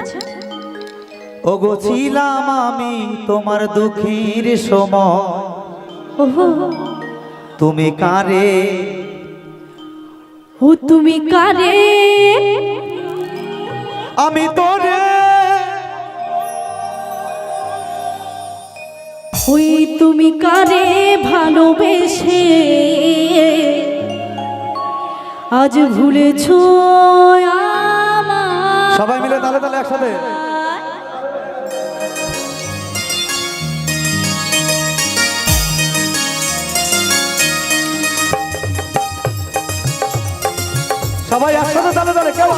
আচ্ছা ওগো ছিলাম আমি তোমার দুঃখের সময়, ওহো তুমি কারে, ও তুমি কারে, আমি তোরে, ওই তুমি কারে ভালোবেসে আজ ভুলেছো আমায়। সবাই মিলে তালে তালে একসাথে। সবাই একসাথে তালে তালে কেউ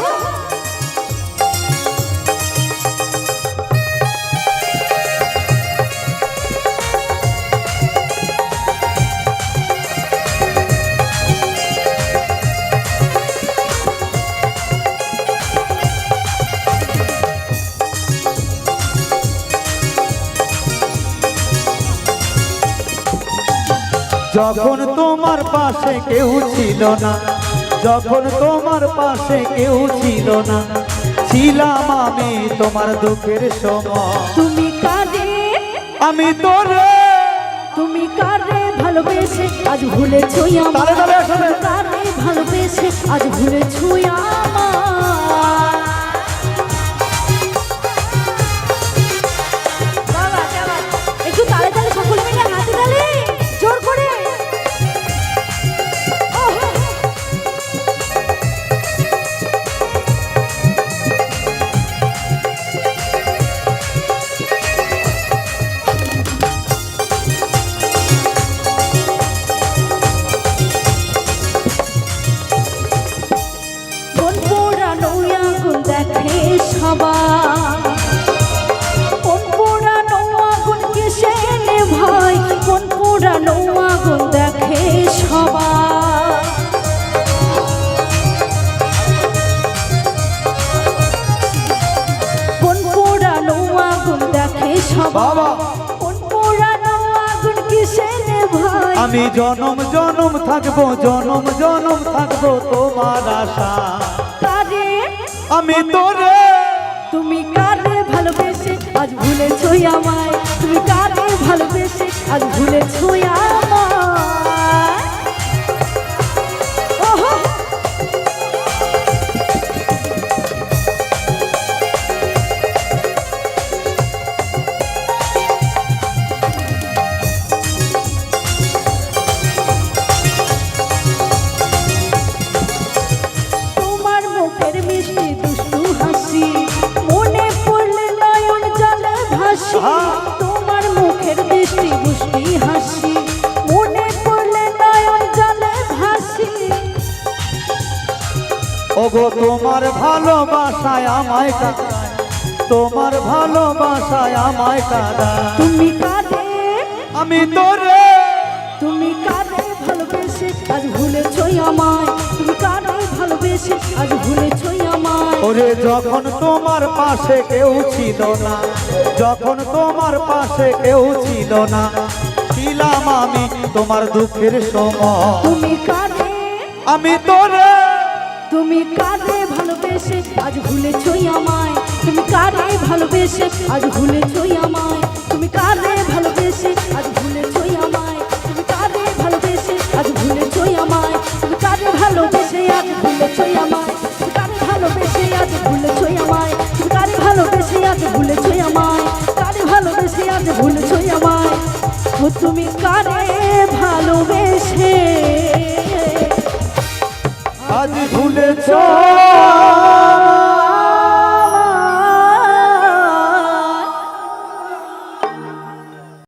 যখন তোমার পাশে কেউ ছিল না, যখন তোমার পাশে কেউ ছিল না, ছিলাম আমি তোমার দুঃখের সময়, তুমি কারে, আমি তোরে, তুমি কারে ভালোবেসে আজ ভুলেছো আমায়। তালে তালে একসাথে। কারে ভালোবেসে আজ ভুলেছো আমায়। বাবা, বাবা, একটু তালে তালে সকলে মিলে হাতে তালে জোর করে। ওহো। কোন পোড়ানো আগুন দেখে সবাই, কোন পোড়ানো আগুন কিসে নেভায়, কোন পোড়ানো আগুন দেখে সবাই। কোন পোড়ানো আগুন দেখে সবাই, বাবা। কোন পোড়ানো আগুন কিসে নেভায়। আমি জনম জনম থাকবো, জনম জনম থাকবো তোমার আশা, কারে, আমি তোরে, তুমি কারে ভালোবেসে আজ ভুলেছো আমায়। তুমি কারে ভালোবেসে আজ ভুলেছো আমায়। ওহো। তোমার মুখের মিষ্টি দুষ্টু হাসি মনে পড়লে নয়ন জলে ভাসি। তোমার মুখের মিষ্টি দুষ্টি হাসি মনে পড়লে নয়ন জলে ভাসি। ওগো তোমার ভালোবাসায় আমায় কাঁদায়, তোমার ভালোবাসায় আমায় কাঁদায়, তুমি কারে, আমি তোরে, তুমি কারে ভালোবেসে আজ ভুলেছো আমায়। তুমি কারে ভালোবেসে আজ ভুলেছো আমায়। ওরে যখন তোমার পাশে কেউ ছিল না, যখন তোমার পাশে কেউ ছিল না, ছিলাম আমি তোমার দুঃখের সময়, তুমি কারে, আমি তোরে, তুমি কারে ভালোবেসে আজ ভুলেছো আমায়। তুমি কারে ভালোবেসে আজ ভুলেছো আমায়। তুমি কারে ভালোবেসে আজ ভুলেছো আমায়। তুমি কারে ভালোবেসে আজ ভুলেছো আমায়। তুমি কারে ভালোবেসে আজ ভুলেছো আমায়। তুমি কারে ভালোবেসে আজ ভুলেছো আমায়। তুমি কারে ভালোবেসে আজ ভুলেছো আমায়। কারে ভালোবেসে আজ ভুলেছো আমায়। ও তুমি কারে ভালোবেসে আজ ভুলেছ